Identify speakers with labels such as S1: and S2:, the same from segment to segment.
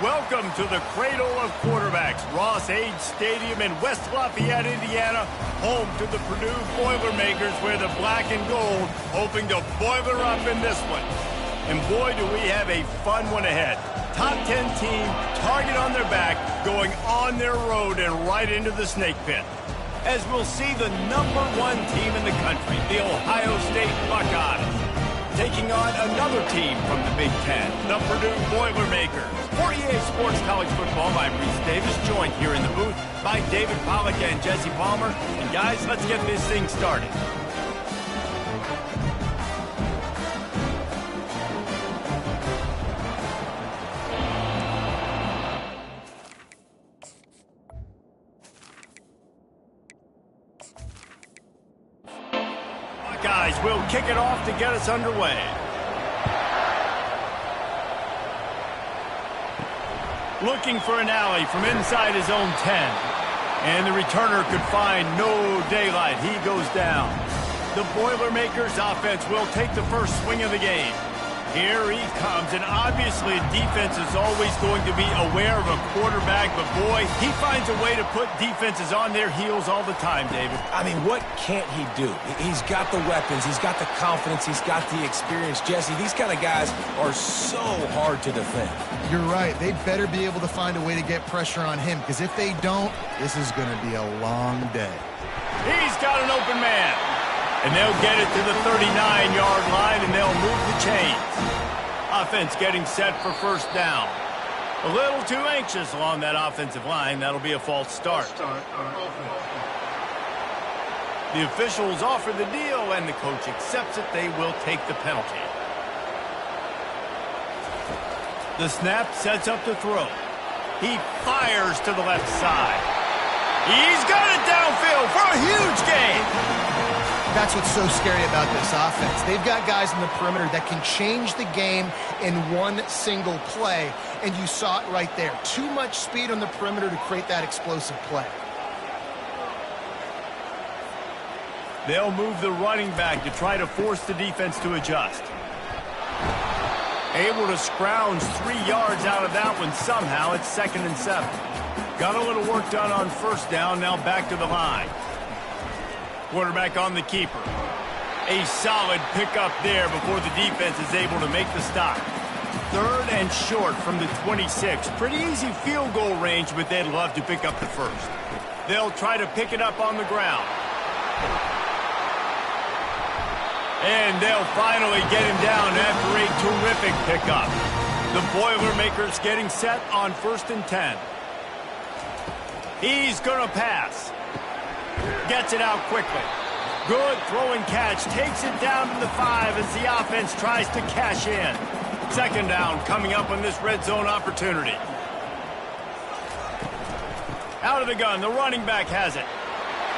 S1: Welcome to the cradle of quarterbacks, Ross-Ade Stadium in West Lafayette, Indiana, home to the Purdue Boilermakers, where the black and gold hoping to boiler up in this one. And boy, do we have a fun one ahead. Top 10 team, target on their back, going on their road and right into the snake pit. As we'll see the #1 team in the country, the Ohio State Buckeyes, taking on another team from the Big Ten, the Purdue Boilermakers. 48 Sports College Football, I'm Reese Davis, joined here in the booth by David Pollack and Jesse Palmer. And guys, let's get this thing started. Buckeyes will kick it off to get us underway. Looking for an alley from inside his own 10. And the returner could find no daylight. He goes down. The Boilermakers offense will take the first swing of the game. Here he comes, and obviously defense is always going to be aware of a quarterback, but boy, he finds a way to put defenses on their heels all the time, David.
S2: I mean, what can't he do? He's got the weapons, he's got the confidence, he's got the experience. Jesse, these kind of guys are so hard to defend.
S3: You're right. They better be able to find a way to get pressure on him, because if they don't, this is going to be a long day.
S1: He's got an open man. And they'll get it to the 39-yard line, and they'll move the chains. Offense getting set for first down. A little too anxious along that offensive line. That'll be a false start. The officials offer the deal, and the coach accepts it. They will take the penalty. The snap sets up the throw. He fires to the left side. He's got it downfield for a huge gain.
S3: That's what's so scary about this offense. They've got guys in the perimeter that can change the game in one single play, and you saw it right there. Too much speed on the perimeter to create that explosive play.
S1: They'll move the running back to try to force the defense to adjust. Able to scrounge 3 yards out of that one somehow. It's 2nd and 7. Got a little work done on first down, now back to the line. Quarterback on the keeper. A solid pickup there before the defense is able to make the stop. 3rd and short from the 26. Pretty easy field goal range, but they'd love to pick up the first. They'll try to pick it up on the ground. And they'll finally get him down after a terrific pickup. The Boilermakers getting set on 1st and 10. He's going to pass. Gets it out quickly. Good throwing catch. Takes it down to the 5 as the offense tries to cash in. 2nd down coming up on this red zone opportunity. Out of the gun, the running back has it.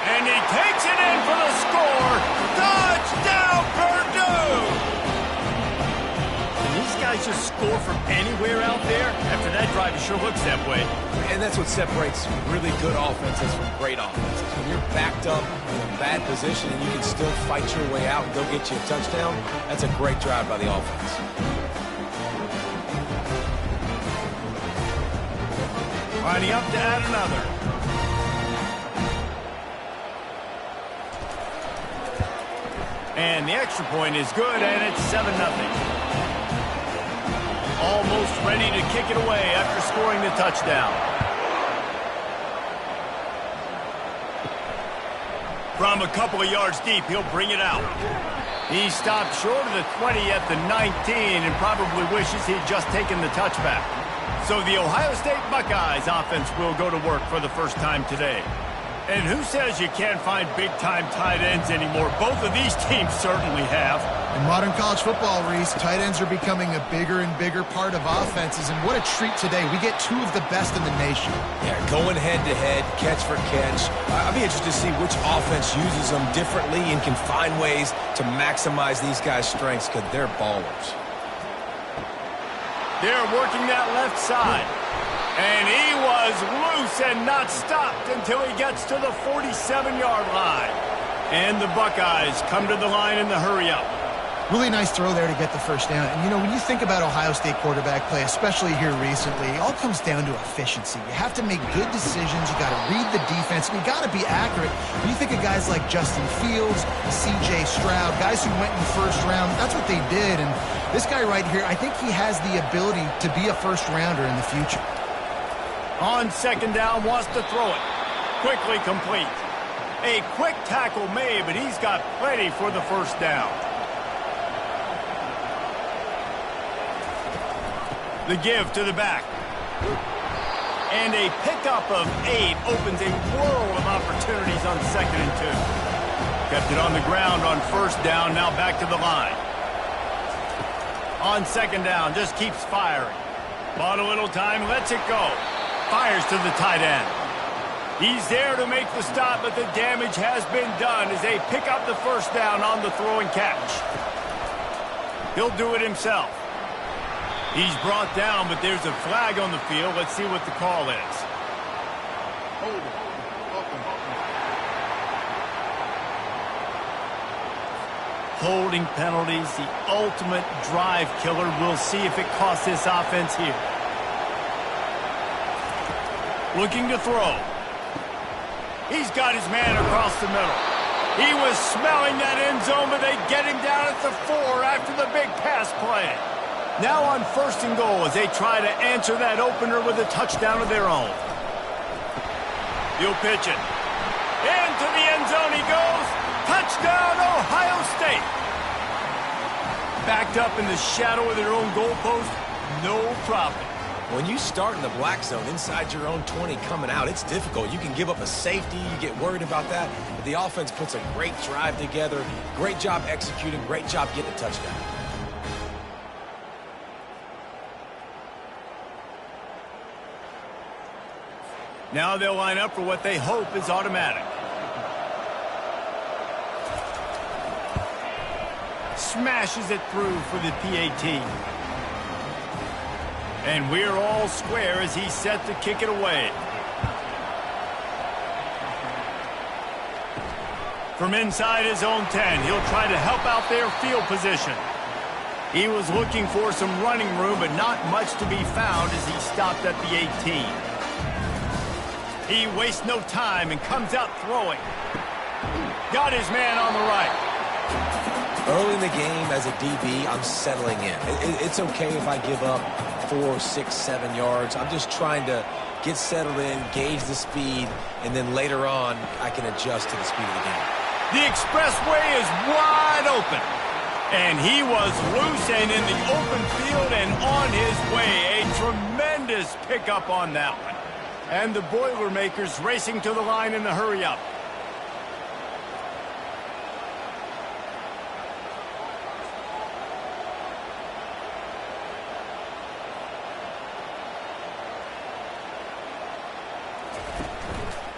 S1: And he takes it in for the score. Touchdown, Purdue! Can these guys just score from anywhere out there? After that drive, it sure looks that way.
S2: And that's what separates really good offenses from great offenses. When you're backed up in a bad position and you can still fight your way out and go get you a touchdown, that's a great drive by the offense.
S1: Lining up to add another. And the extra point is good, and it's 7-0. Almost ready to kick it away after scoring the touchdown. From a couple of yards deep, he'll bring it out. He stopped short of the 20 at the 19 and probably wishes he'd just taken the touchback. So the Ohio State Buckeyes offense will go to work for the first time today. And who says you can't find big-time tight ends anymore? Both of these teams certainly have.
S3: In modern college football, Reese, tight ends are becoming a bigger and bigger part of offenses, and what a treat today. We get 2 of the best in the nation. Yeah,
S2: going head-to-head, catch for catch. I'll be interested to see which offense uses them differently and can find ways to maximize these guys' strengths because they're ballers.
S1: They're working that left side. And he was loose and not stopped until he gets to the 47-yard line. And the Buckeyes come to the line in the hurry-up.
S3: Really nice throw there to get the first down. And, you know, when you think about Ohio State quarterback play, especially here recently, it all comes down to efficiency. You have to make good decisions. You got to read the defense. And you got to be accurate. When you think of guys like Justin Fields, C.J. Stroud, guys who went in the first round, that's what they did. And this guy right here, I think he has the ability to be a first-rounder in the future.
S1: On second down, wants to throw it. Quickly complete. A quick tackle made, but he's got plenty for the first down. The give to the back. And a pickup of 8 opens a world of opportunities on 2nd and 2. Kept it on the ground on first down, now back to the line. On second down, just keeps firing. Bought a little time, lets it go. Fires to the tight end. He's there to make the stop, but the damage has been done as they pick up the first down on the throw and catch. He'll do it himself. He's brought down, but there's a flag on the field. Let's see what the call is. Holding penalties, the ultimate drive killer. We'll see if it costs this offense here. Looking to throw. He's got his man across the middle. He was smelling that end zone, but they get him down at the 4 after the big pass play. Now on 1st and goal as they try to answer that opener with a touchdown of their own. He'll pitch it. Into the end zone he goes. Touchdown, Ohio State. Backed up in the shadow of their own goalpost, no problem.
S2: When you start in the black zone inside your own 20 coming out, it's difficult. You can give up a safety. You get worried about that. But the offense puts a great drive together. Great job executing. Great job getting a touchdown.
S1: Now they'll line up for what they hope is automatic. Smashes it through for the PAT. And we're all square as he's set to kick it away. From inside his own 10, he'll try to help out their field position. He was looking for some running room, but not much to be found as he stopped at the 18. He wastes no time and comes out throwing. Got his man on the right.
S2: Early in the game, as a DB, I'm settling in. It's okay if I give up 4, 6, 7 yards. I'm just trying to get settled in, gauge the speed, and then later on, I can adjust to the speed of the game.
S1: The expressway is wide open. And he was loose and in the open field and on his way. A tremendous pickup on that one. And the Boilermakers racing to the line in the hurry-up.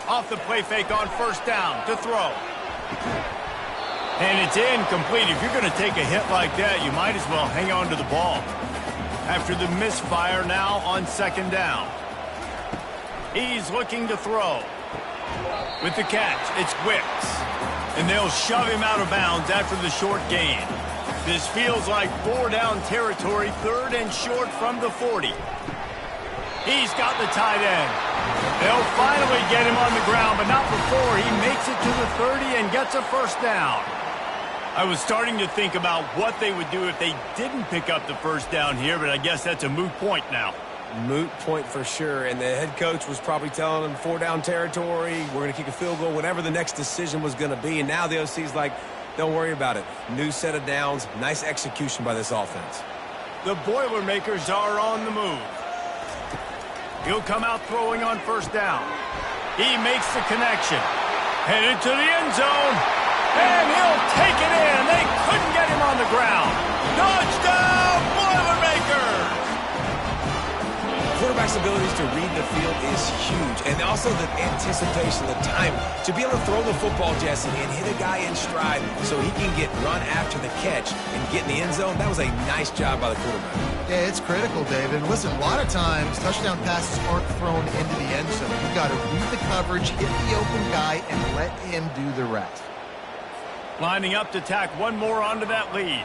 S1: Off the play fake on first down to throw. And it's incomplete. If you're going to take a hit like that, you might as well hang on to the ball. After the misfire, now on second down. He's looking to throw. With the catch, it's Wicks. And they'll shove him out of bounds after the short gain. This feels like 4-down territory, 3rd and short from the 40. He's got the tight end. They'll finally get him on the ground, but not before he makes it to the 30 and gets a first down. I was starting to think about what they would do if they didn't pick up the first down here, but I guess that's a moot point now.
S2: Moot point for sure, and the head coach was probably telling them 4-down territory, we're going to kick a field goal, whatever the next decision was going to be, and now the OC's like, don't worry about it. New set of downs, nice execution by this offense.
S1: The Boilermakers are on the move. He'll come out throwing on first down. He makes the connection. Headed to the end zone. And he'll take it in. They couldn't get him on the ground. Touchdown, Boilermakers!
S2: Quarterback's abilities to read the field is huge. And also the anticipation, the time. To be able to throw the football, Jesse, and hit a guy in stride so he can get run after the catch and get in the end zone, that was a nice job by the quarterback.
S3: Yeah, it's critical, David. Listen, a lot of times touchdown passes aren't thrown into the end zone. You've got to read the coverage, hit the open guy, and let him do the rest.
S1: Lining up to tack one more onto that lead.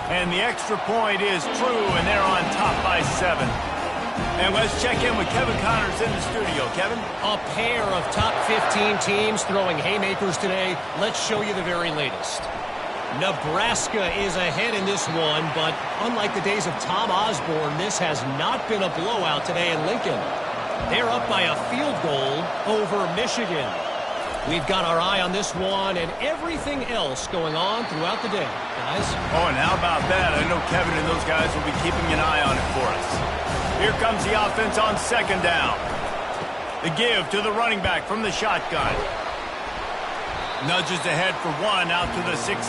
S1: And the extra point is true, and they're on top by 7. And let's check in with Kevin Connors in the studio. Kevin?
S4: A pair of top 15 teams throwing haymakers today. Let's show you the very latest. Nebraska is ahead in this one, but unlike the days of Tom Osborne, this has not been a blowout today in Lincoln. They're up by a field goal over Michigan. We've got our eye on this one and everything else going on throughout the day, guys.
S1: Oh, and how about that? I know Kevin and those guys will be keeping an eye on it for us. Here comes the offense on second down. The give to the running back from the shotgun. Nudges ahead for 1 out to the 16.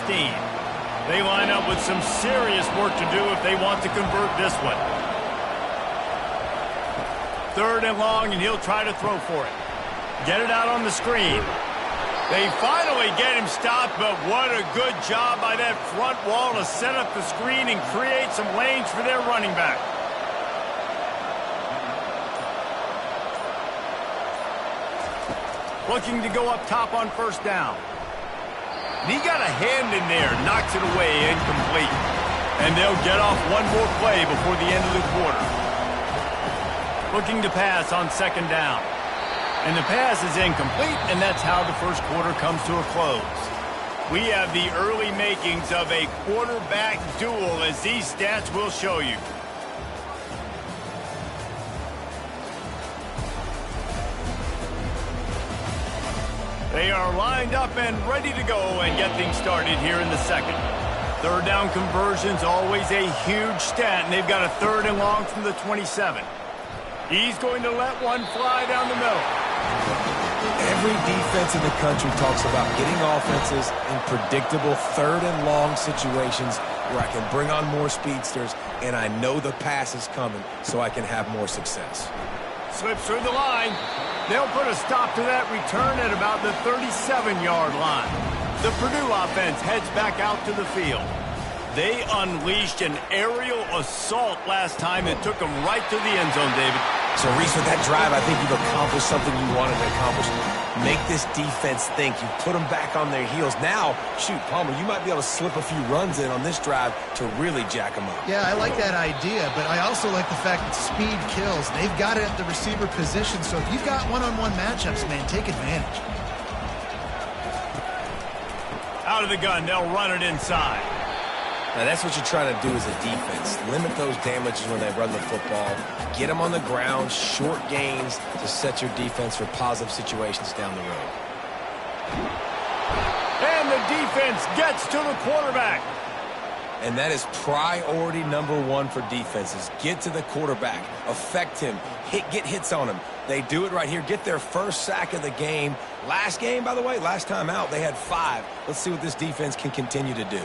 S1: They line up with some serious work to do if they want to convert this one. 3rd and long, and he'll try to throw for it. Get it out on the screen. They finally get him stopped, but what a good job by that front wall to set up the screen and create some lanes for their running back. Looking to go up top on 1st down. And he got a hand in there, knocks it away, incomplete. And they'll get off one more play before the end of the quarter. Looking to pass on 2nd down. And the pass is incomplete, and that's how the first quarter comes to a close. We have the early makings of a quarterback duel, as these stats will show you. They are lined up and ready to go and get things started here in the second. 3rd down conversion's always a huge stat, and they've got a 3rd and long from the 27. He's going to let one fly down the middle.
S2: Every defense in the country talks about getting offenses in predictable 3rd and long situations where I can bring on more speedsters and I know the pass is coming so I can have more success.
S1: Slips through the line. They'll put a stop to that return at about the 37-yard line. The Purdue offense heads back out to the field. They unleashed an aerial assault last time that took them right to the end zone, David.
S2: So, Reese, with that drive, I think you've accomplished something you wanted to accomplish. Make this defense think. You put them back on their heels. Now, shoot, Palmer, you might be able to slip a few runs in on this drive to really jack them up.
S3: Yeah, I like that idea, but I also like the fact that speed kills. They've got it at the receiver position, so if you've got one-on-one matchups, man, take advantage.
S1: Out of the gun, they'll run it inside.
S2: Now, that's what you're trying to do as a defense. Limit those damages when they run the football. Get them on the ground, short gains to set your defense for positive situations down the road.
S1: And the defense gets to the quarterback.
S2: And that is priority number 1 for defenses. Get to the quarterback. Affect him. Get hits on him. They do it right here. Get their first sack of the game. Last game, by the way, last time out, they had 5. Let's see what this defense can continue to do.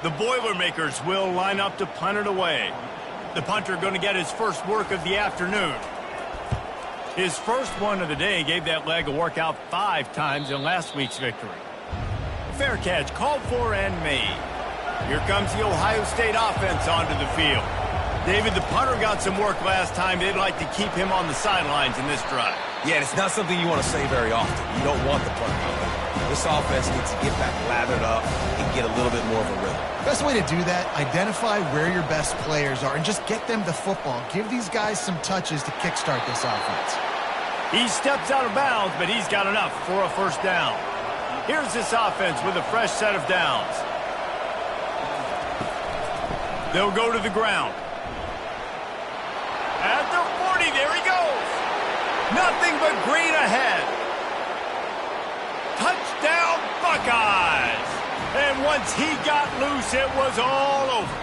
S1: The Boilermakers will line up to punt it away. The punter going to get his first work of the afternoon. His first one of the day gave that leg a workout 5 times in last week's victory. Fair catch called for and made. Here comes the Ohio State offense onto the field. David, the punter got some work last time. They'd like to keep him on the sidelines in this drive.
S2: Yeah, it's not something you want to say very often. You don't want the punter. This offense needs to get back lathered up and get a little bit more of a rhythm.
S3: Best way to do that, identify where your best players are and just get them the football. Give these guys some touches to kickstart this offense.
S1: He steps out of bounds, but he's got enough for a 1st down. Here's this offense with a fresh set of downs. They'll go to the ground. At the 40, there he goes. Nothing but green ahead. Touchdown, Buckeyes! And once he got loose, it was all over.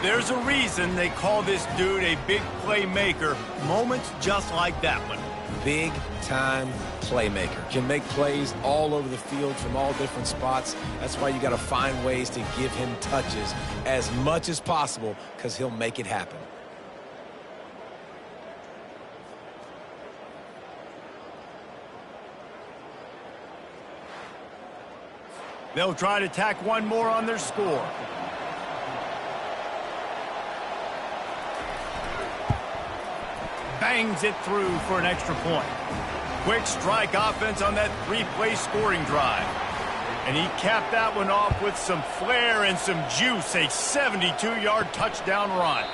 S1: There's a reason they call this dude a big playmaker. Moments just like that one.
S2: Big-time playmaker. Can make plays all over the field from all different spots. That's why you got to find ways to give him touches as much as possible because he'll make it happen.
S1: They'll try to tack one more on their score. Bangs it through for an extra point. Quick strike offense on that three-play scoring drive. And he capped that one off with some flair and some juice, a 72-yard touchdown run.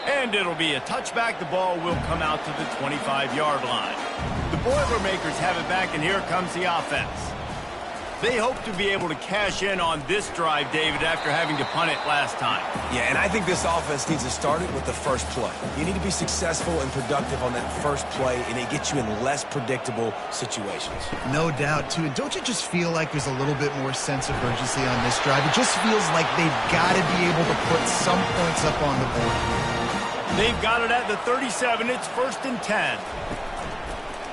S1: And it'll be a touchback. The ball will come out to the 25-yard line. The Boilermakers have it back, and here comes the offense. They hope to be able to cash in on this drive, David, after having to punt it last time.
S2: Yeah, and I think this offense needs to start it with the first play. You need to be successful and productive on that first play, and it gets you in less predictable situations.
S3: No doubt, too. And don't you just feel like there's a little bit more sense of urgency on this drive? It just feels like they've got to be able to put some points up on the board.
S1: They've got it at the 37. It's 1st and 10.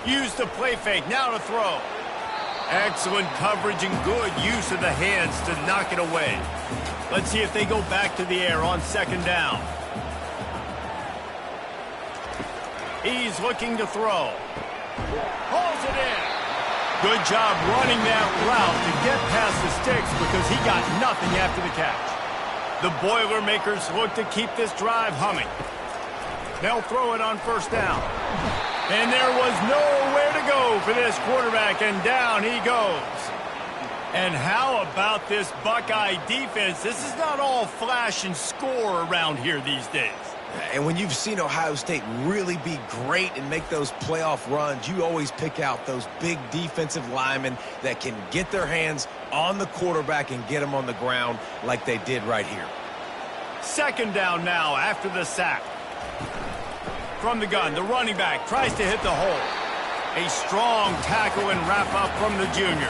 S1: Use the play fake. Now to throw. Excellent coverage and good use of the hands to knock it away. Let's see if they go back to the air on 2nd down. He's looking to throw. Hauls it in. Good job running that route to get past the sticks because he got nothing after the catch. The Boilermakers look to keep this drive humming. They'll throw it on 1st down. And there was nowhere to go for this quarterback, and down he goes. And how about this Buckeye defense? This is not all flash and score around here these days.
S2: And when you've seen Ohio State really be great and make those playoff runs, you always pick out those big defensive linemen that can get their hands on the quarterback and get them on the ground like they did right here.
S1: 2nd down now after the sack. From the gun, the running back tries to hit the hole. A strong tackle and wrap-up from the junior.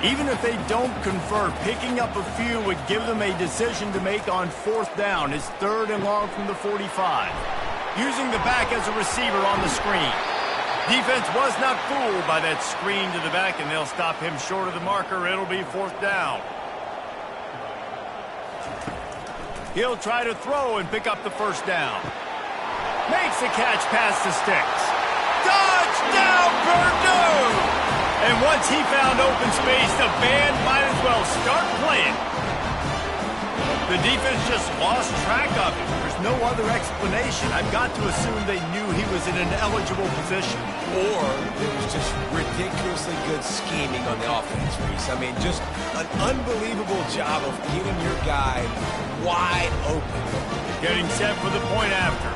S1: Even if they don't convert, picking up a few would give them a decision to make on 4th down. It's 3rd and long from the 45. Using the back as a receiver on the screen. Defense was not fooled by that screen to the back, and they'll stop him short of the marker. It'll be 4th down. He'll try to throw and pick up the 1st down. Makes the catch past the sticks. Touchdown, Purdue! And once he found open space, the band might as well start playing. The defense just lost track of him. There's no other explanation. I've got to assume they knew he was in an eligible position.
S2: Or it was just ridiculously good scheming on the offense, Reese. I mean, just an unbelievable job of getting your guy wide open.
S1: Getting set for the point after.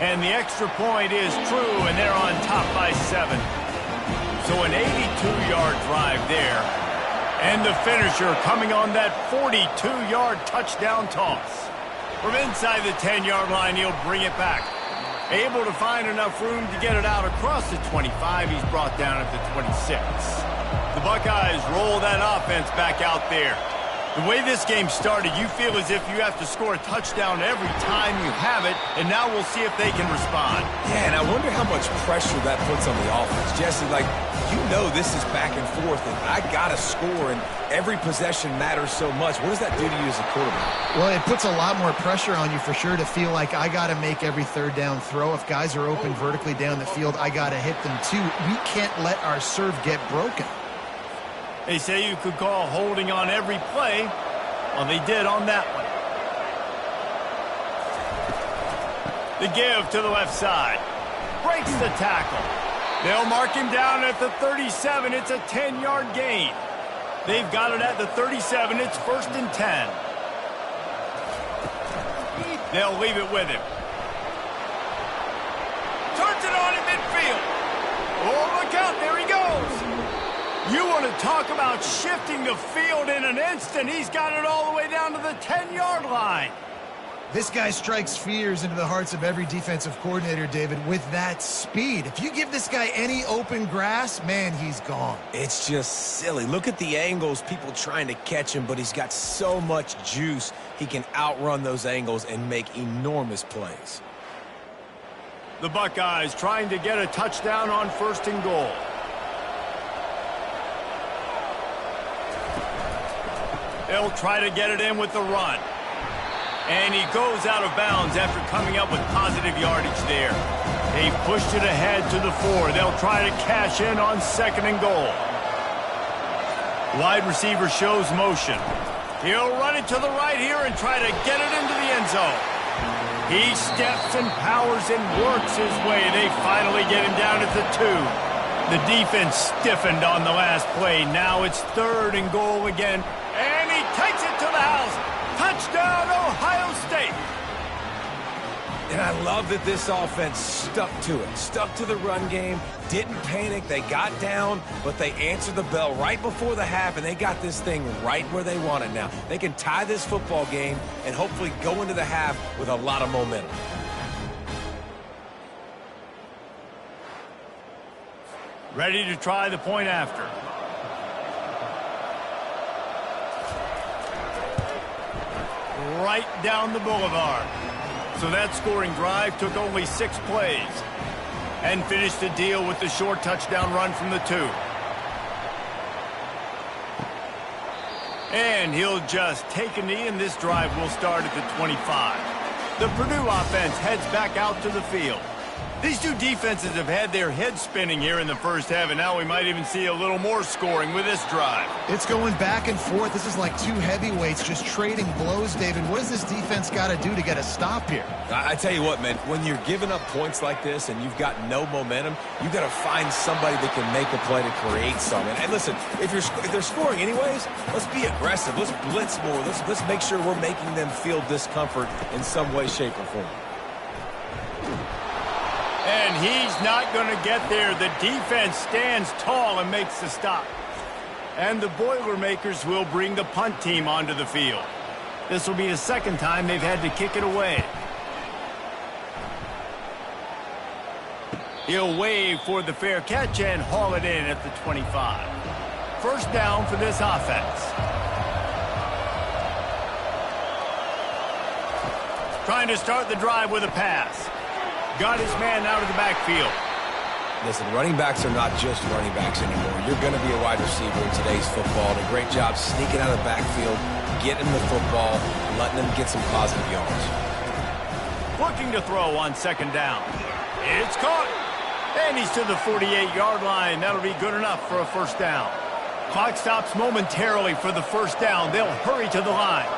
S1: And the extra point is true, and they're on top by 7. So an 82-yard drive there. And the finisher coming on that 42-yard touchdown toss. From inside the 10-yard line, he'll bring it back. Able to find enough room to get it out across the 25. He's brought down at the 26. The Buckeyes roll that offense back out there. The way this game started, you feel as if you have to score a touchdown every time you have it, and now we'll see if they can respond.
S2: Yeah, and I wonder how much pressure that puts on the offense. Jesse, like, you know this is back and forth, and I got to score, and every possession matters so much. What does that do to you as a quarterback?
S3: Well, it puts a lot more pressure on you for sure to feel like I got to make every 3rd down throw. If guys are open vertically down the field, I got to hit them too. We can't let our serve get broken.
S1: They say you could call holding on every play. Well, they did on that one. The give to the left side. Breaks the tackle. They'll mark him down at the 37. It's a 10-yard gain. They've got it at the 37. It's 1st and 10. They'll leave it with him. Turns it on in midfield. Oh, look out. There he goes. You want to talk about shifting the field in an instant. He's got it all the way down to the 10-yard line.
S3: This guy strikes fears into the hearts of every defensive coordinator, David, with that speed. If you give this guy any open grass, man, he's gone.
S2: It's just silly. Look at the angles, people trying to catch him, but he's got so much juice. He can outrun those angles and make enormous plays.
S1: The Buckeyes trying to get a touchdown on 1st and goal. They'll try to get it in with the run. And he goes out of bounds after coming up with positive yardage there. They've pushed it ahead to the 4. They'll try to cash in on 2nd and goal. Wide receiver shows motion. He'll run it to the right here and try to get it into the end zone. He steps and powers and works his way. They finally get him down at the 2. The defense stiffened on the last play. Now it's 3rd and goal again. And he takes it to the house. Touchdown, Ohio State.
S2: And I love that this offense stuck to it, stuck to the run game, didn't panic. They got down, but they answered the bell right before the half, and they got this thing right where they want it now. They can tie this football game and hopefully go into the half with a lot of momentum.
S1: Ready to try the point after. Right down the boulevard. So that scoring drive took only 6 plays and finished the deal with the short touchdown run from the 2. And he'll just take a knee, and this drive will start at the 25. The Purdue offense heads back out to the field. These two defenses have had their heads spinning here in the first half, and now we might even see a little more scoring with this drive.
S3: It's going back and forth. This is like two heavyweights just trading blows, David. What does this defense got to do to get a stop here?
S2: I tell you what, man, when you're giving up points like this and you've got no momentum, you've got to find somebody that can make a play to create something. And listen, if they're scoring anyways, let's be aggressive. Let's blitz more. Let's make sure we're making them feel discomfort in some way, shape, or form.
S1: And he's not going to get there. The defense stands tall and makes the stop. And the Boilermakers will bring the punt team onto the field. This will be the second time they've had to kick it away. He'll wave for the fair catch and haul it in at the 25. First down for this offense. Trying to start the drive with a pass. Got his man out of the backfield.
S2: Listen, running backs are not just running backs anymore. You're going to be a wide receiver in today's football. And a great job sneaking out of the backfield, getting the football, letting them get some positive yards.
S1: Looking to throw on 2nd down. It's caught. And he's to the 48-yard line. That'll be good enough for a first down. Clock stops momentarily for the first down. They'll hurry to the line.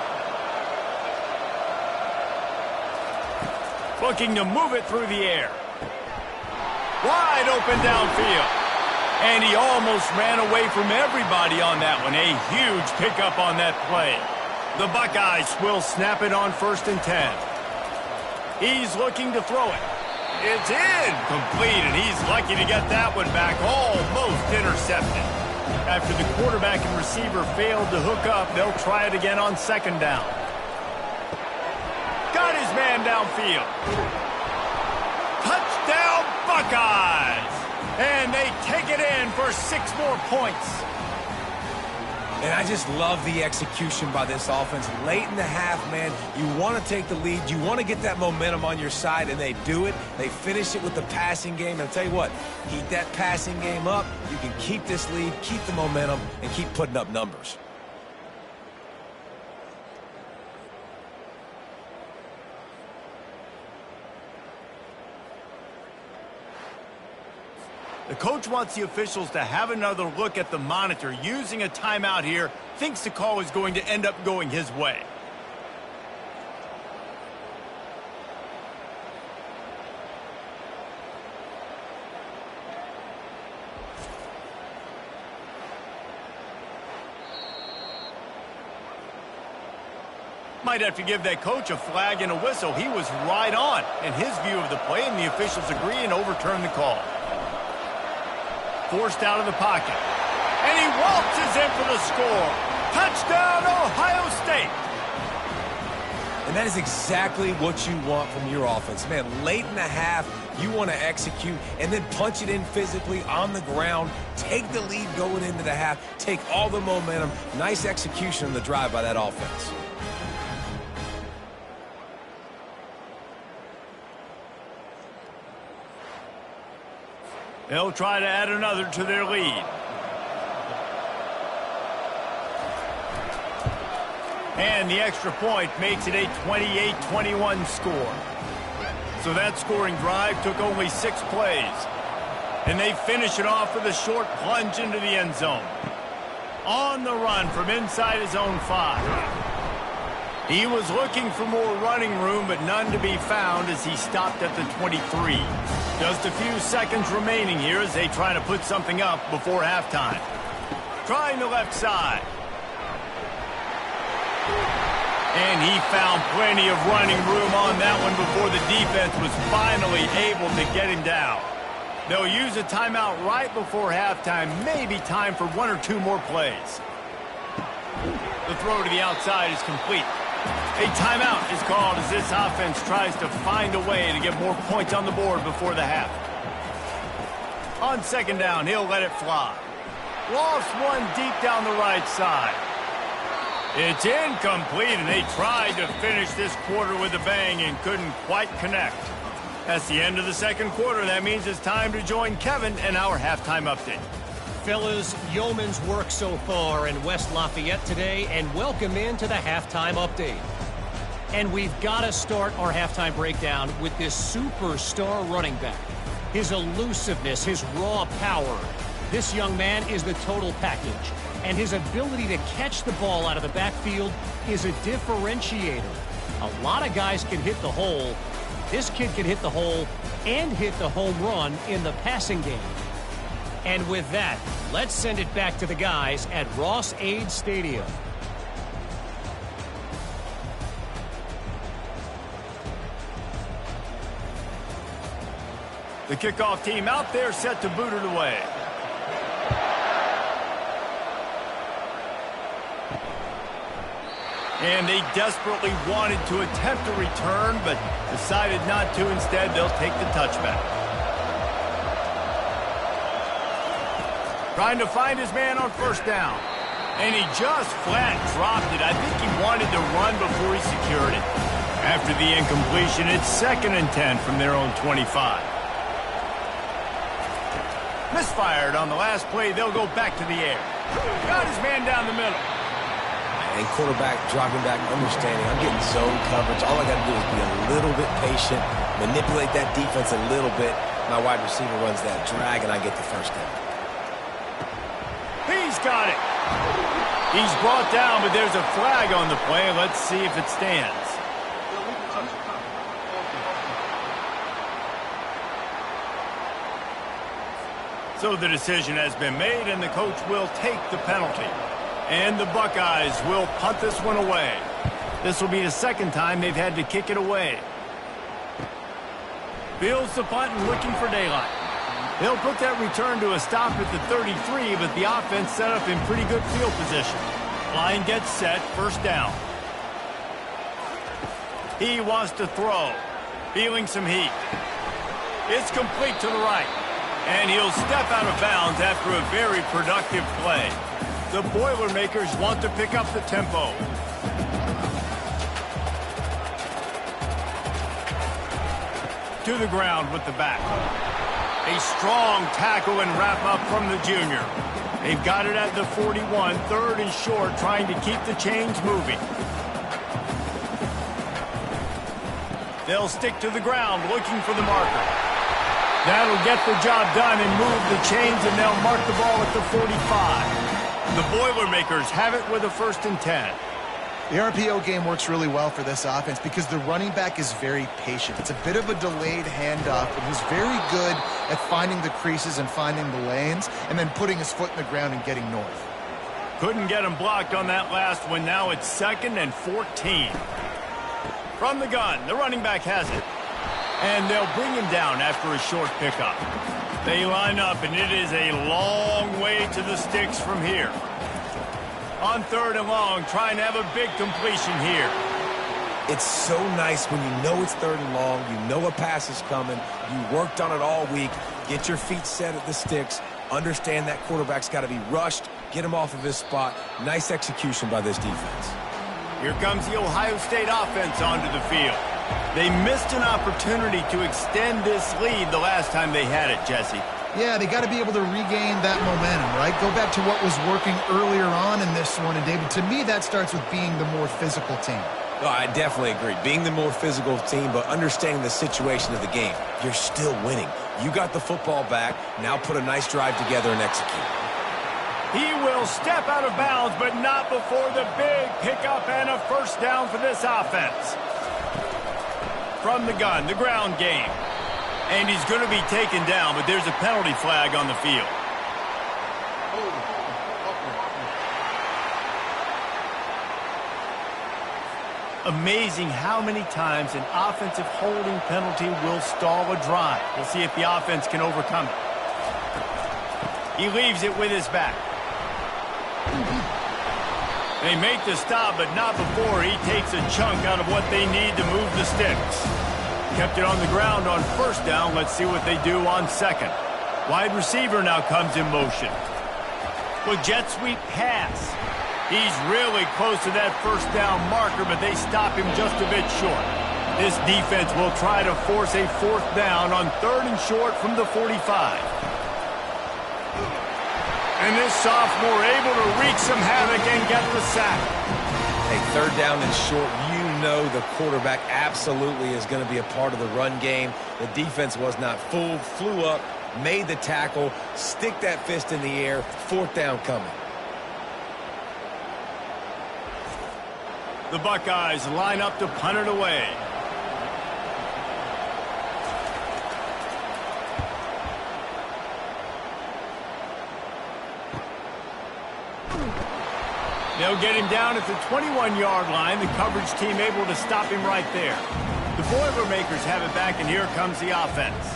S1: Looking to move it through the air. Wide open downfield. And he almost ran away from everybody on that one. A huge pickup on that play. The Buckeyes will snap it on 1st and 10. He's looking to throw it. It's in. Complete, and he's lucky to get that one back. Almost intercepted. After the quarterback and receiver failed to hook up, they'll try it again on 2nd down. Got his man downfield. Touchdown, Buckeyes! And they take it in for 6 more points.
S2: And I just love the execution by this offense. Late in the half, man, you want to take the lead. You want to get that momentum on your side, and they do it. They finish it with the passing game. And I'll tell you what, keep that passing game up. You can keep this lead, keep the momentum, and keep putting up numbers.
S1: The coach wants the officials to have another look at the monitor. Using a timeout here, thinks the call is going to end up going his way. Might have to give that coach a flag and a whistle. He was right on in his view of the play, and the officials agree and overturn the call. Forced out of the pocket. And he waltzes in for the score. Touchdown, Ohio State.
S2: And that is exactly what you want from your offense. Man, late in the half, you want to execute and then punch it in physically on the ground. Take the lead going into the half. Take all the momentum. Nice execution on the drive by that offense.
S1: They'll try to add another to their lead. And the extra point makes it a 28-21 score. So that scoring drive took only 6 plays. And they finish it off with a short plunge into the end zone. On the run from inside his own 5. He was looking for more running room, but none to be found as he stopped at the 23. Just a few seconds remaining here as they try to put something up before halftime. Trying the left side. And he found plenty of running room on that one before the defense was finally able to get him down. They'll use a timeout right before halftime, maybe time for 1 or 2 more plays. The throw to the outside is complete. A timeout is called as this offense tries to find a way to get more points on the board before the half. On second down, he'll let it fly. Lost one deep down the right side. It's incomplete, and they tried to finish this quarter with a bang and couldn't quite connect. That's the end of the second quarter. That means it's time to join Kevin and our halftime update.
S4: Fellas, yeoman's work so far in West Lafayette today, and welcome into the halftime update. And we've got to start our halftime breakdown with this superstar running back. His elusiveness, his raw power. This young man is the total package, and his ability to catch the ball out of the backfield is a differentiator. A lot of guys can hit the hole. This kid can hit the hole and hit the home run in the passing game. And with that, let's send it back to the guys at Ross-Ade Stadium.
S1: The kickoff team out there set to boot it away. And they desperately wanted to attempt a return, but decided not to. Instead, they'll take the touchback. Trying to find his man on first down. And he just flat dropped it. I think he wanted to run before he secured it. After the incompletion, it's 2nd and 10 from their own 25. Misfired on the last play. They'll go back to the air. Got his man down the middle.
S2: And quarterback dropping back, understanding I'm getting zone coverage. All I got to do is be a little bit patient, manipulate that defense a little bit. My wide receiver runs that drag, and I get the first down.
S1: He's got it. He's brought down, but there's a flag on the play. Let's see if it stands. So the decision has been made, and the coach will take the penalty. And the Buckeyes will punt this one away. This will be the second time they've had to kick it away. Fields the punt and looking for daylight. They'll put that return to a stop at the 33, but the offense set up in pretty good field position. Line gets set, first down. He wants to throw. Feeling some heat. It's complete to the right. And he'll step out of bounds after a very productive play. The Boilermakers want to pick up the tempo. To the ground with the back. A strong tackle and wrap up from the junior. They've got it at the 41, 3rd and short, trying to keep the chains moving. They'll stick to the ground, looking for the marker. That'll get the job done and move the chains, and they'll mark the ball at the 45. The Boilermakers have it with a 1st and 10.
S3: The RPO game works really well for this offense because the running back is very patient. It's a bit of a delayed handoff, but he's very good at finding the creases and finding the lanes and then putting his foot in the ground and getting north.
S1: Couldn't get him blocked on that last one. Now it's 2nd and 14. From the gun, the running back has it. And they'll bring him down after a short pickup. They line up, and it is a long way to the sticks from here. On 3rd and long, trying to have a big completion here.
S2: It's so nice when you know it's 3rd and long, you know a pass is coming, you worked on it all week, get your feet set at the sticks, understand that quarterback's got to be rushed, get him off of his spot. Nice execution by this defense.
S1: Here comes the Ohio State offense onto the field. They missed an opportunity to extend this lead the last time they had it, Jesse.
S3: Yeah, they got to be able to regain that momentum, right? Go back to what was working earlier on in this one. And, David, to me, that starts with being the more physical team.
S2: No, I definitely agree. Being the more physical team, but understanding the situation of the game, you're still winning. You got the football back. Now put a nice drive together and execute.
S1: He will step out of bounds, but not before the big pickup and a first down for this offense. From the gun, the ground game. And he's going to be taken down, but there's a penalty flag on the field. Amazing how many times an offensive holding penalty will stall a drive. We'll see if the offense can overcome it. He leaves it with his back. They make the stop, but not before he takes a chunk out of what they need to move the sticks. Kept it on the ground on first down. Let's see what they do on second. Wide receiver now comes in motion. With jet sweep pass. He's really close to that first down marker, but they stop him just a bit short. This defense will try to force a fourth down on third and short from the 45. And this sophomore able to wreak some havoc and get the sack.
S2: Hey, third down and short, you know the quarterback absolutely is going to be a part of the run game. The defense was not fooled, flew up, made the tackle, stick that fist in the air, fourth down coming.
S1: The Buckeyes line up to punt it away. They'll get him down at the 21-yard line. The coverage team able to stop him right there. The Boilermakers have it back, and here comes the offense.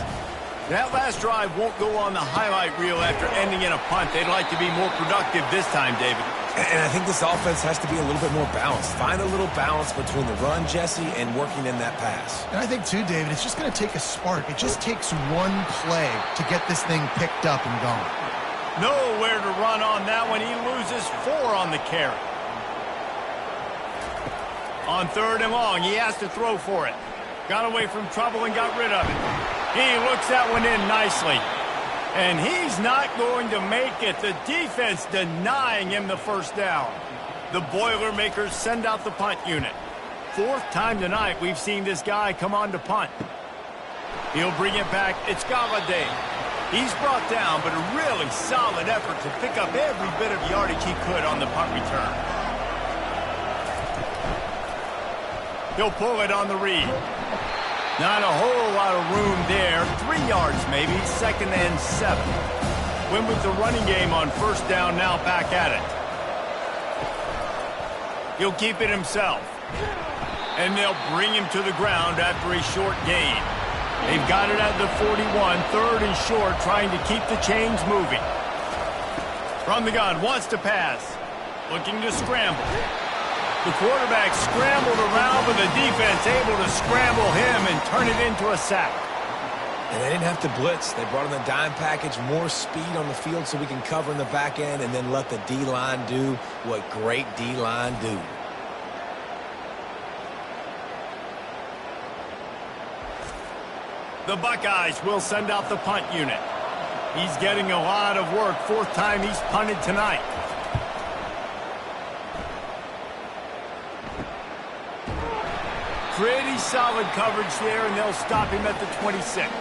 S1: That last drive won't go on the highlight reel after ending in a punt. They'd like to be more productive this time, David.
S2: And I think this offense has to be a little bit more balanced. Find a little balance between the run, Jesse, and working in that pass.
S3: And I think, too, David, it's just going to take a spark. It just takes one play to get this thing picked up and gone.
S1: Nowhere to run on that one. He loses 4 on the carry. On third and long, he has to throw for it. Got away from trouble and got rid of it. He looks that one in nicely. And he's not going to make it. The defense denying him the first down. The Boilermakers send out the punt unit. 4th time tonight we've seen this guy come on to punt. He'll bring it back. It's Galladay. He's brought down, but a really solid effort to pick up every bit of yardage he could on the punt return. He'll pull it on the read. Not a whole lot of room there. 3 yards maybe, 2nd and 7. Win with the running game on first down, now back at it. He'll keep it himself. And they'll bring him to the ground after a short gain. They've got it at the 41, 3rd and short, trying to keep the chains moving. From the gun, wants to pass. Looking to scramble. The quarterback scrambled around, but the defense able to scramble him and turn it into a sack.
S2: And they didn't have to blitz. They brought in the dime package, more speed on the field so we can cover in the back end and then let the D-line do what great D-line do.
S1: The Buckeyes will send out the punt unit. He's getting a lot of work. 4th time he's punted tonight. Pretty solid coverage there, and they'll stop him at the 26.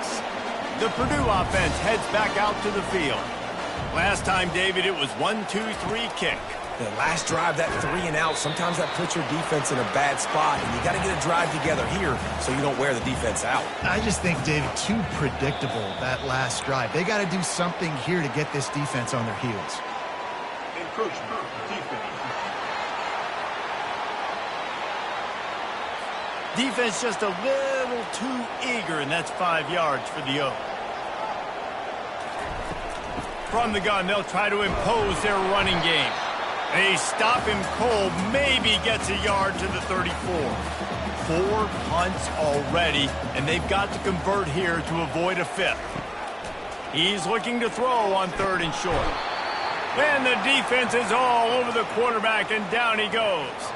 S1: The Purdue offense heads back out to the field. Last time, David, it was 1-2-3 kick.
S2: The last drive, that 3 and out, sometimes that puts your defense in a bad spot, and you got to get a drive together here so you don't wear the defense out.
S3: I just think, David, too predictable, that last drive. They got to do something here to get this defense on their heels.
S5: Encroachment, defense.
S1: Defense just a little too eager, and that's 5 yards for the O. From the gun, they'll try to impose their running game. They stop him cold, maybe gets a yard to the 34. 4 punts already, and they've got to convert here to avoid a 5th. He's looking to throw on 3rd and short. And the defense is all over the quarterback, and down he goes.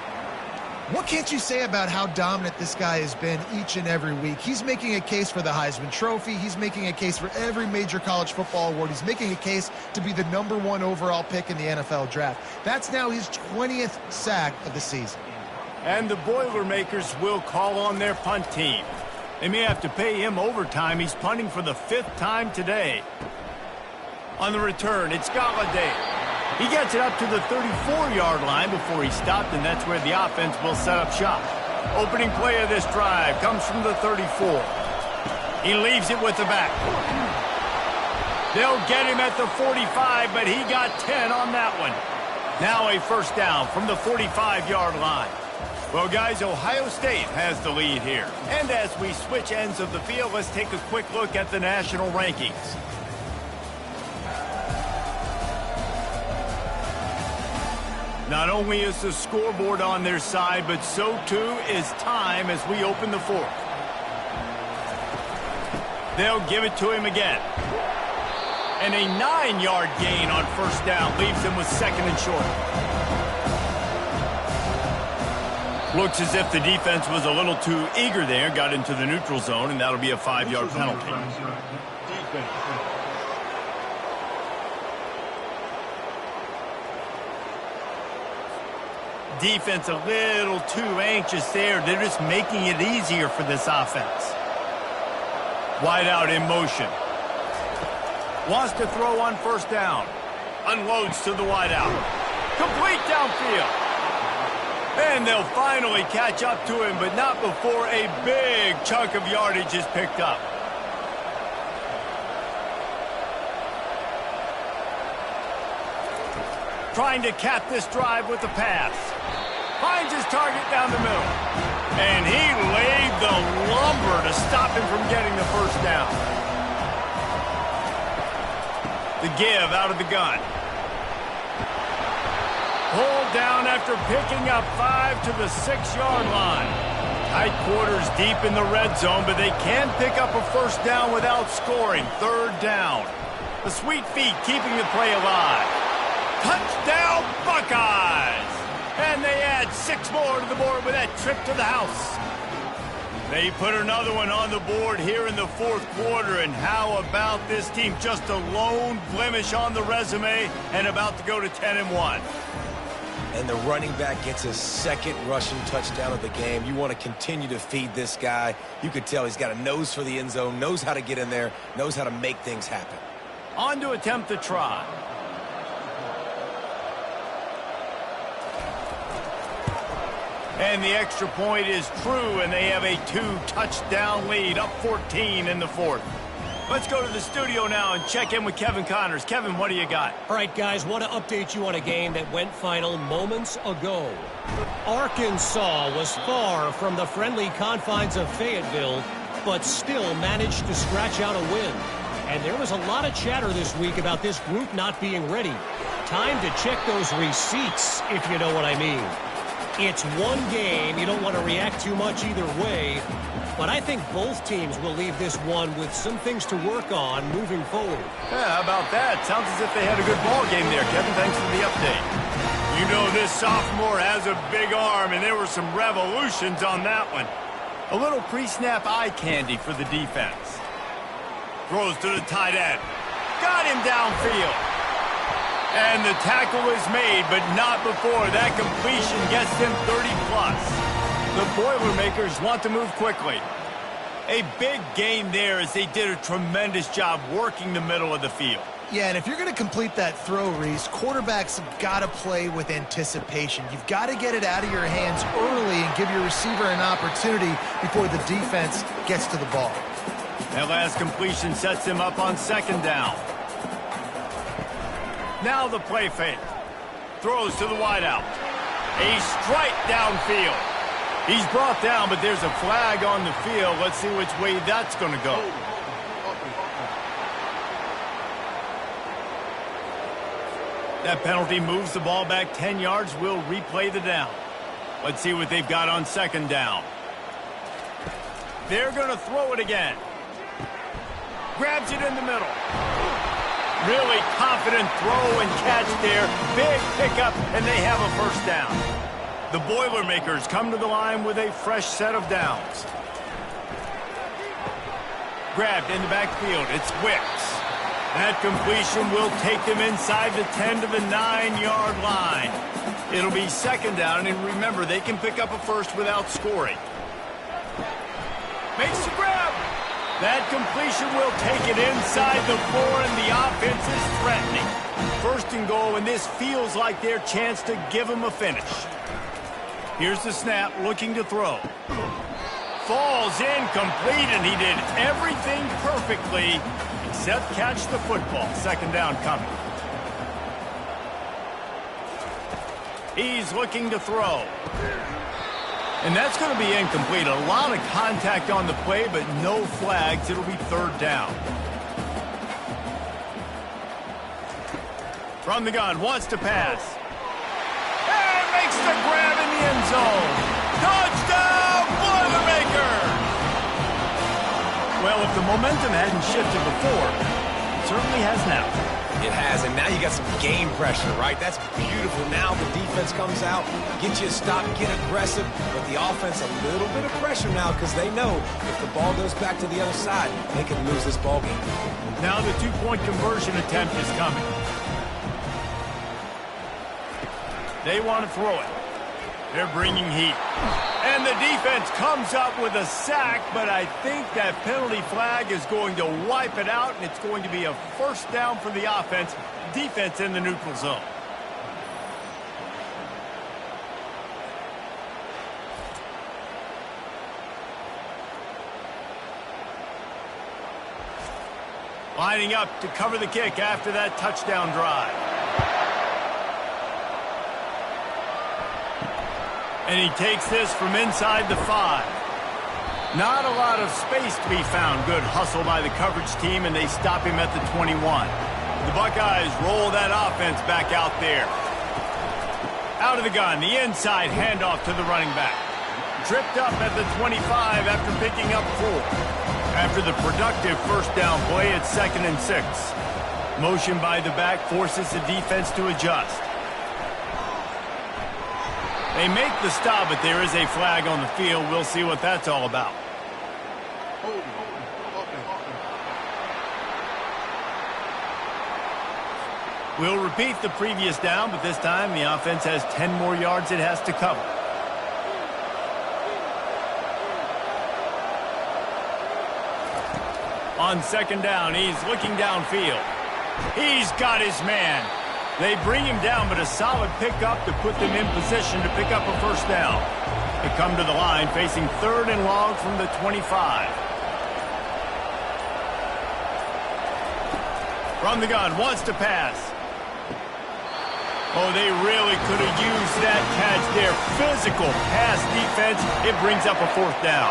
S3: What can't you say about how dominant this guy has been each and every week? He's making a case for the Heisman Trophy. He's making a case for every major college football award. He's making a case to be the #1 overall pick in the NFL draft. That's now his 20th sack of the season.
S1: And the Boilermakers will call on their punt team. They may have to pay him overtime. He's punting for the 5th time today. On the return, it's Galladay. He gets it up to the 34-yard line before he stopped, and that's where the offense will set up shop. Opening play of this drive comes from the 34. He leaves it with the back. They'll get him at the 45, but he got 10 on that one. Now a first down from the 45-yard line. Well, guys, Ohio State has the lead here. And as we switch ends of the field, let's take a quick look at the national rankings. Not only is the scoreboard on their side, but so too is time as we open the 4th. They'll give it to him again. And a 9-yard gain on first down leaves him with 2nd and short. Looks as if the defense was a little too eager there, got into the neutral zone, and that'll be a 5-yard penalty. Defense a little too anxious there. They're just making it easier for this offense. Wide out in motion. Wants to throw on first down. Unloads to the wide out. Complete downfield. And they'll finally catch up to him, but not before a big chunk of yardage is picked up. Trying to cap this drive with the pass. Finds his target down the middle. And he laid the lumber to stop him from getting the first down. The give out of the gun. Pulled down after picking up 5 to the 6-yard line. Tight quarters deep in the red zone, but they can pick up a first down without scoring. 3rd down. The sweet feet keeping the play alive. Touchdown, Buckeyes! And they add 6 more to the board with that trip to the house. They put another one on the board here in the 4th quarter, and how about this team? Just a lone blemish on the resume and about to go to 10-1.
S2: And the running back gets his 2nd rushing touchdown of the game. You want to continue to feed this guy. You could tell he's got a nose for the end zone, knows how to get in there, knows how to make things happen.
S1: On to attempt the try. And the extra point is true, and they have a 2-touchdown lead, up 14 in the 4th. Let's go to the studio now and check in with Kevin Connors. Kevin, what do you got?
S4: All right, guys, want to update you on a game that went final moments ago. Arkansas was far from the friendly confines of Fayetteville, but still managed to scratch out a win. And there was a lot of chatter this week about this group not being ready. Time to check those receipts, if you know what I mean. It's one game. You don't want to react too much either way. But I think both teams will leave this one with some things to work on moving forward.
S1: Yeah, how about that? Sounds as if they had a good ball game there, Kevin. Thanks for the update. You know this sophomore has a big arm, and there were some revolutions on that one. A little pre-snap eye candy for the defense. Throws to the tight end. Got him downfield. And the tackle is made, but not before that completion gets them 30+. The Boilermakers want to move quickly. A big gain there as they did a tremendous job working the middle of the field.
S3: Yeah, and if you're going to complete that throw, Reese, quarterbacks have got to play with anticipation. You've got to get it out of your hands early and give your receiver an opportunity before the defense gets to the ball.
S1: That last completion sets him up on 2nd down. Now the play fake. Throws to the wideout. A strike downfield. He's brought down, but there's a flag on the field. Let's see which way that's going to go. That penalty moves the ball back 10 yards. We'll replay the down. Let's see what they've got on 2nd down. They're going to throw it again. Grabs it in the middle. Really confident throw and catch there. Big pickup, and they have a first down. The Boilermakers come to the line with a fresh set of downs. Grabbed in the backfield. It's Wicks. That completion will take them inside the 10 to the 9-yard line. It'll be second down, and remember, they can pick up a first without scoring. Makes the grab. That completion will take it inside the 4, and the offense is threatening. First and goal, and this feels like their chance to give them a finish. Here's the snap, looking to throw. Falls incomplete, and he did everything perfectly except catch the football. Second down coming. He's looking to throw. And that's going to be incomplete. A lot of contact on the play, but no flags. It'll be third down. From the gun, wants to pass. And makes the grab in the end zone. Touchdown, Boilermakers! Well, if the momentum hadn't shifted before, it certainly has now.
S2: It has, and now you got some game pressure, right? That's beautiful. Now the defense comes out, get you a stop, get aggressive, but the offense a little bit of pressure now because they know if the ball goes back to the other side, they can lose this ball game.
S1: Now the two-point conversion attempt is coming. They want to throw it. They're bringing heat. And the defense comes up with a sack, but I think that penalty flag is going to wipe it out, and it's going to be a first down for the offense. Defense in the neutral zone. Lining up to cover the kick after that touchdown drive. And he takes this from inside the 5. Not a lot of space to be found. Good hustle by the coverage team, and they stop him at the 21. The Buckeyes roll that offense back out there. Out of the gun, the inside handoff to the running back. Tripped up at the 25 after picking up 4. After the productive first down play, it's 2nd and 6. Motion by the back forces the defense to adjust. They make the stop, but there is a flag on the field. We'll see what that's all about. We'll repeat the previous down, but this time the offense has 10 more yards it has to cover. On second down, he's looking downfield. He's got his man. They bring him down, but a solid pickup to put them in position to pick up a first down. They come to the line facing 3rd and long from the 25. From the gun, wants to pass. Oh, they really could have used that catch there. Physical pass defense. It brings up a 4th down.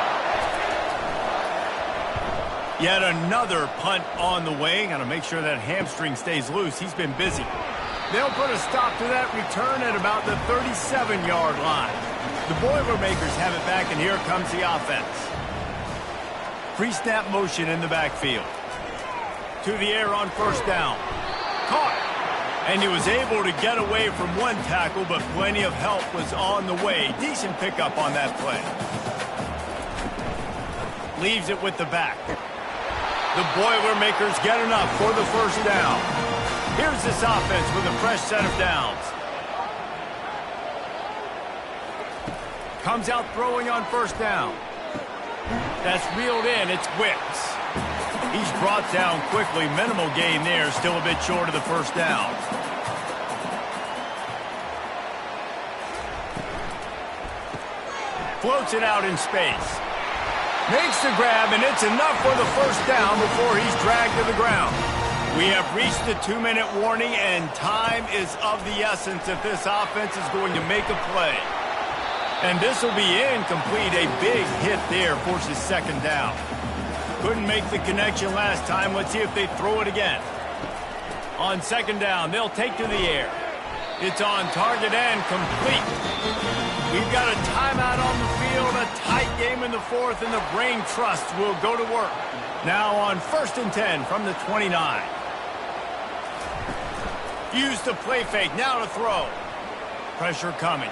S1: Yet another punt on the way. Got to make sure that hamstring stays loose. He's been busy. They'll put a stop to that return at about the 37-yard line. The Boilermakers have it back, and here comes the offense. Pre-snap motion in the backfield. To the air on first down. Caught. And he was able to get away from one tackle, but plenty of help was on the way. Decent pickup on that play. Leaves it with the back. The Boilermakers get enough for the first down. Here's this offense with a fresh set of downs. Comes out throwing on first down. That's reeled in. It's Wicks. He's brought down quickly. Minimal gain there. Still a bit short of the first down. Floats it out in space. Makes the grab, and it's enough for the first down before he's dragged to the ground. We have reached the 2-minute warning, and time is of the essence if this offense is going to make a play. And this will be incomplete. A big hit there forces second down. Couldn't make the connection last time. Let's see if they throw it again. On second down, they'll take to the air. It's on target and complete. We've got a timeout on the field, a tight game in the 4th, and the brain trust will go to work. Now on 1st and 10 from the 29. Use the play fake, now to throw. Pressure coming.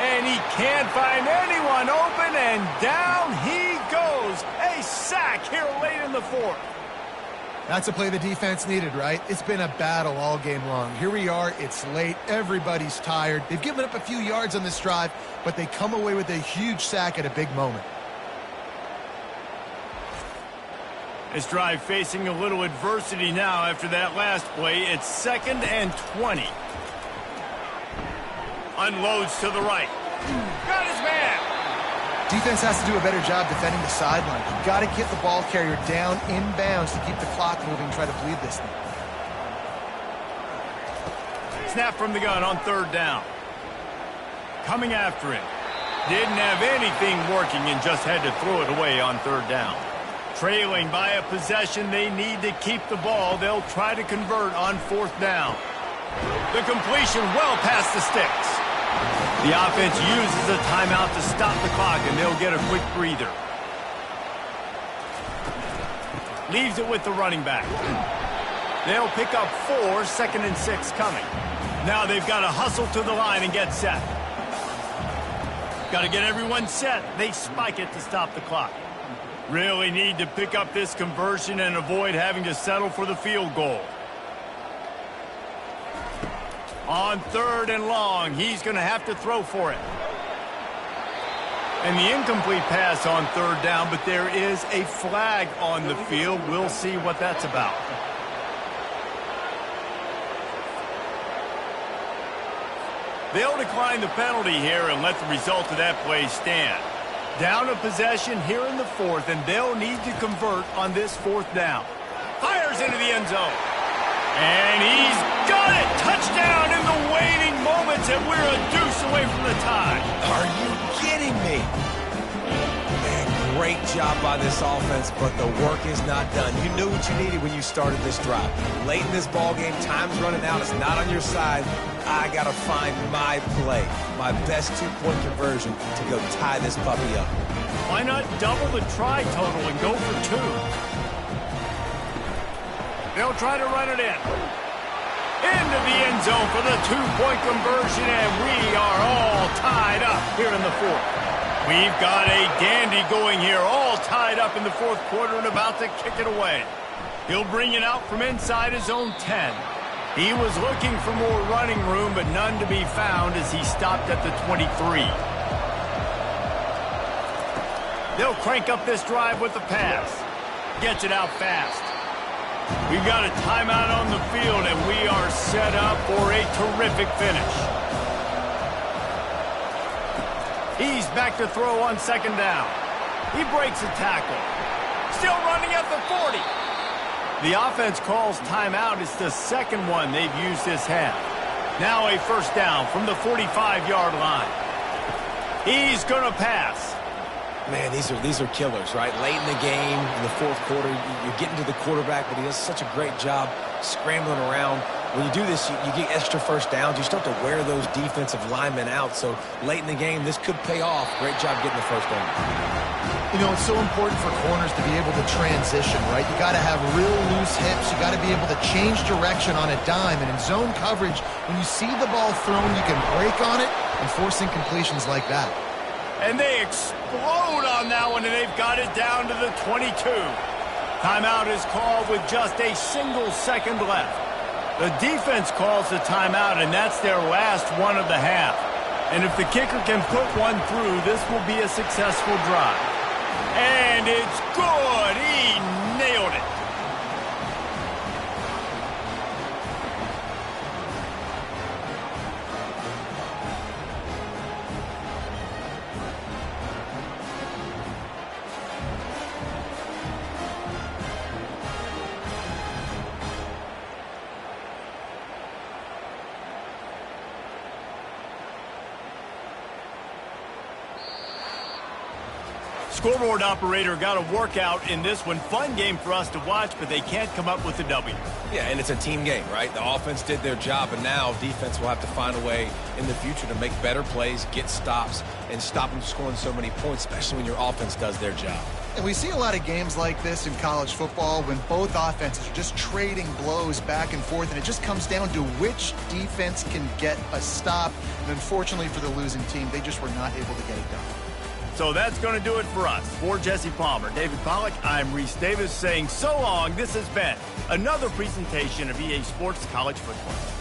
S1: And he can't find anyone open, and down he goes. A sack here late in the 4th.
S3: That's a play the defense needed, right? It's been a battle all game long. Here we are. It's late. Everybody's tired. They've given up a few yards on this drive, but they come away with a huge sack at a big moment.
S1: This drive facing a little adversity now after that last play. It's 2nd and 20. Unloads to the right. Got his man.
S3: Defense has to do a better job defending the sideline. You've got to get the ball carrier down inbounds to keep the clock moving and try to bleed this thing.
S1: Snap from the gun on 3rd down. Coming after him. Didn't have anything working and just had to throw it away on 3rd down. Trailing by a possession, they need to keep the ball. They'll try to convert on 4th down. The completion well past the sticks. The offense uses a timeout to stop the clock, and they'll get a quick breather. Leaves it with the running back. They'll pick up 4, 2nd and 6 coming. Now they've got to hustle to the line and get set. Got to get everyone set. They spike it to stop the clock. Really need to pick up this conversion and avoid having to settle for the field goal. On 3rd and long, he's going to have to throw for it. And the incomplete pass on 3rd down, but there is a flag on the field. We'll see what that's about. They'll decline the penalty here and let the result of that play stand. Down a possession here in the 4th, and they'll need to convert on this 4th down. Fires into the end zone. And he's got it! Touchdown in the waning moments, and we're a deuce away from the tie.
S2: Are you kidding me? Man, great job by this offense, but the work is not done. You knew what you needed when you started this drive. Late in this ball game, time's running out. It's not on your side. I got to find my play, my best 2-point conversion to go tie this puppy up.
S1: Why not double the try total and go for 2? They'll try to run it in. Into the end zone for the 2-point conversion, and we are all tied up here in the 4th. We've got a dandy going here, all tied up in the 4th quarter and about to kick it away. He'll bring it out from inside his own 10. He was looking for more running room, but none to be found as he stopped at the 23. They'll crank up this drive with the pass. Gets it out fast. We've got a timeout on the field, and we are set up for a terrific finish. He's back to throw on 2nd down. He breaks a tackle. Still running at the 40. The offense calls timeout. It's the 2nd one they've used this half. Now a 1st down from the 45-yard line. He's going to pass.
S2: Man, these are killers, right? Late in the game, in the 4th quarter, you're getting to the quarterback, but he does such a great job scrambling around. When you do this, you get extra 1st downs. You start to wear those defensive linemen out. So late in the game, this could pay off. Great job getting the 1st down.
S3: You know, it's so important for corners to be able to transition, right? You got to have real loose hips. You got to be able to change direction on a dime. And in zone coverage, when you see the ball thrown, you can break on it and force incompletions like that.
S1: And they explode on that one, and they've got it down to the 22. Timeout is called with just a single second left. The defense calls the timeout, and that's their last one of the half. And if the kicker can put one through, this will be a successful drive. And it's good. He nailed it. Scoreboard operator got a workout in this one. Fun game for us to watch, but they can't come up with a W.
S2: Yeah, and it's a team game, right? The offense did their job, and now defense will have to find a way in the future to make better plays, get stops, and stop them scoring so many points, especially when your offense does their job.
S3: And we see a lot of games like this in college football when both offenses are just trading blows back and forth, and it just comes down to which defense can get a stop. And unfortunately for the losing team, they just were not able to get it done.
S1: So that's going to do it for us. For Jesse Palmer, David Pollack, I'm Reese Davis saying so long. This has been another presentation of EA Sports College Football.